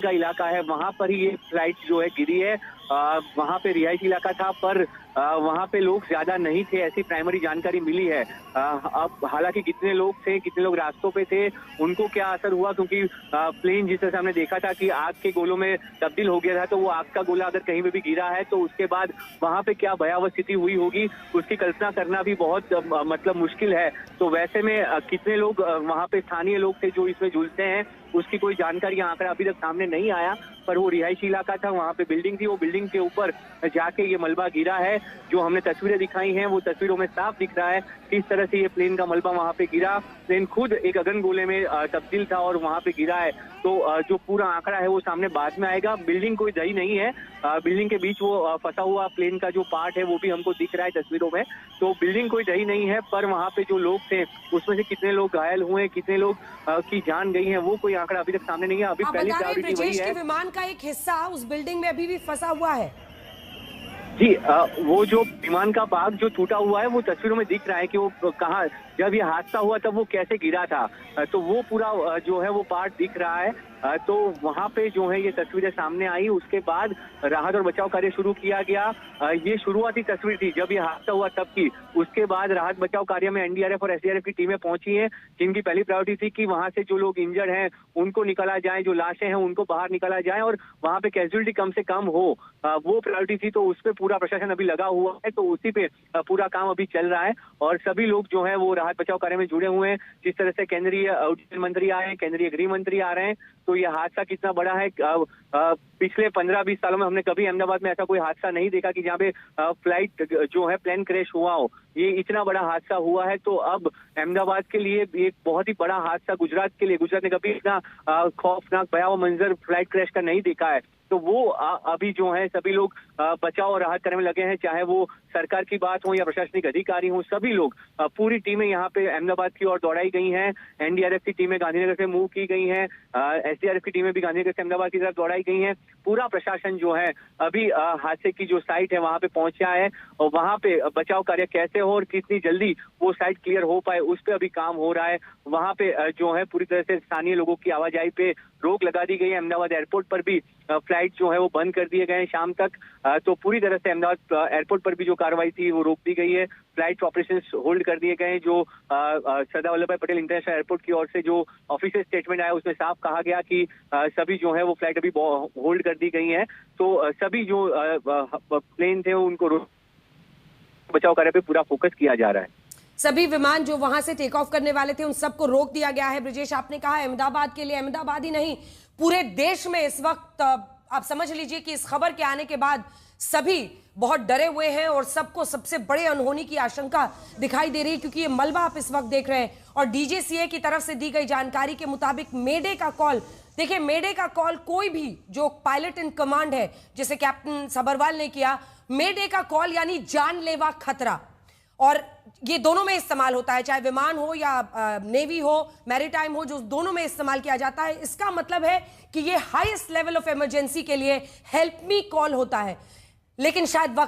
का इलाका है, वहां पर ही ये फ्लाइट जो है गिरी है। वहां पे रिहायशी इलाका था, पर वहां पे लोग ज्यादा नहीं थे, ऐसी प्राइमरी जानकारी मिली है। अब हालांकि कितने लोग थे, कितने लोग रास्तों पे थे, उनको क्या असर हुआ, क्योंकि प्लेन जिस तरह से हमने देखा था कि आग के गोलों में तब्दील हो गया था, तो वो आग का गोला अगर कहीं पे भी गिरा है तो उसके बाद वहां पे क्या भयावह स्थिति हुई होगी, उसकी कल्पना करना भी बहुत मतलब मुश्किल है। तो वैसे में कितने लोग वहां पे स्थानीय लोग थे जो इसमें झुलसे हैं, उसकी कोई जानकारी आंकड़ा अभी तक सामने नहीं आया। पर वो रिहायशी इलाका था, वहां पे बिल्डिंग थी, वो बिल्डिंग के ऊपर जाके ये मलबा गिरा है। जो हमने तस्वीरें दिखाई हैं, वो तस्वीरों में साफ दिख रहा है किस तरह से ये प्लेन का मलबा वहां पे गिरा। प्लेन खुद एक अगनगोले में तब्दील था और वहां पे गिरा है। तो जो पूरा आंकड़ा है वो सामने बाद में आएगा। बिल्डिंग कोई दही नहीं है, बिल्डिंग के बीच वो फंसा हुआ प्लेन का जो पार्ट है वो भी हमको दिख रहा है तस्वीरों में। तो बिल्डिंग कोई दही नहीं है, पर वहां पे जो लोग थे उसमें से कितने लोग घायल हुए, कितने लोग की जान गई है, वो कोई आंकड़ा अभी तक सामने नहीं है। अभी पहली प्रायोरिटी वही है। विमान का एक हिस्सा उस बिल्डिंग में अभी भी फंसा हुआ है। जी, वो जो विमान का भाग जो टूटा हुआ है वो तस्वीरों में दिख रहा है कि वो कहाँ, जब ये हादसा हुआ तब वो कैसे गिरा था। तो वो पूरा जो है वो पार्ट दिख रहा है। तो वहां पे जो है ये तस्वीरें सामने आई, उसके बाद राहत और बचाव कार्य शुरू किया गया। ये शुरुआती तस्वीर थी जब ये हादसा हुआ तब की। उसके बाद राहत बचाव कार्य में एनडीआरएफ और एसडीआरएफ की टीमें पहुंची हैं, जिनकी पहली प्रायोरिटी थी कि वहां से जो लोग इंजर्ड हैं उनको निकाला जाए, जो लाशें हैं उनको बाहर निकाला जाए और वहां पे कैजुअलिटी कम से कम हो, वो प्रायोरिटी थी। तो उस पर पूरा प्रशासन अभी लगा हुआ है, तो उसी पे पूरा काम अभी चल रहा है और सभी लोग जो है वो राहत बचाव कार्य में जुड़े हुए हैं। जिस तरह से केंद्रीय उड्डयन मंत्री आए हैं, केंद्रीय गृह मंत्री आ रहे हैं, तो ये हादसा कितना बड़ा है। पिछले 15-20 सालों में हमने कभी अहमदाबाद में ऐसा कोई हादसा नहीं देखा कि जहाँ पे फ्लाइट जो है प्लेन क्रैश हुआ हो। ये इतना बड़ा हादसा हुआ है, तो अब अहमदाबाद के लिए एक बहुत ही बड़ा हादसा, गुजरात के लिए, गुजरात ने कभी इतना खौफनाक भयावह मंजर फ्लाइट क्रैश का नहीं देखा है। तो वो अभी जो है सभी लोग बचाव और राहत करने में लगे हैं, चाहे वो सरकार की बात हो या प्रशासनिक अधिकारी हो। सभी लोग, पूरी टीमें यहाँ पे अहमदाबाद की ओर दौड़ाई गई हैं। एनडीआरएफ की टीमें गांधीनगर से मूव की गई हैं, एसडीआरएफ की टीमें भी गांधीनगर से अहमदाबाद की तरफ दौड़ाई गई हैं। पूरा प्रशासन जो है अभी हादसे की जो साइट है वहां पे पहुंचा है और वहां पे बचाव कार्य कैसे हो और कितनी जल्दी वो साइट क्लियर हो पाए, उस पर अभी काम हो रहा है। वहां पे जो है पूरी तरह से स्थानीय लोगों की आवाजाही पे रोक लगा दी गई है। अहमदाबाद एयरपोर्ट पर भी फ्लाइट जो है वो बंद कर दिए गए हैं शाम तक। तो पूरी तरह से अहमदाबाद एयरपोर्ट पर भी जो कार्रवाई थी वो रोक दी गई है। फ्लाइट ऑपरेशंस होल्ड कर दिए गए हैं। जो सरदार वल्लभ भाई पटेल इंटरनेशनल एयरपोर्ट की ओर से जो ऑफिशियल स्टेटमेंट आया उसमें साफ कहा गया कि सभी जो है वो फ्लाइट अभी होल्ड कर दी गई हैं। तो सभी जो प्लेन थे उनको बचाव कार्य पे पूरा फोकस किया जा रहा है। सभी विमान जो वहां से टेक ऑफ करने वाले थे उन सबको रोक दिया गया है। ब्रिजेश, आपने कहा अहमदाबाद के लिए, अहमदाबाद ही नहीं पूरे देश में इस वक्त आप समझ लीजिए कि इस खबर के आने के बाद सभी बहुत डरे हुए हैं और सबको सबसे बड़े अनहोनी की आशंका दिखाई दे रही है, क्योंकि ये मलबा आप इस वक्त देख रहे हैं और डीजीसीए की तरफ से दी गई जानकारी के मुताबिक मेडे का कॉल, देखिए मेडे का कॉल कोई भी जो पायलट इन कमांड है, जैसे कैप्टन सबरवाल ने किया, मेडे का कॉल यानी जानलेवा खतरा, और ये दोनों में इस्तेमाल होता है, चाहे विमान हो या नेवी हो, मैरीटाइम हो, जो दोनों में इस्तेमाल किया जाता है। इसका मतलब है कि ये हाईएस्ट लेवल ऑफ इमरजेंसी के लिए हेल्प मी कॉल होता है, लेकिन शायद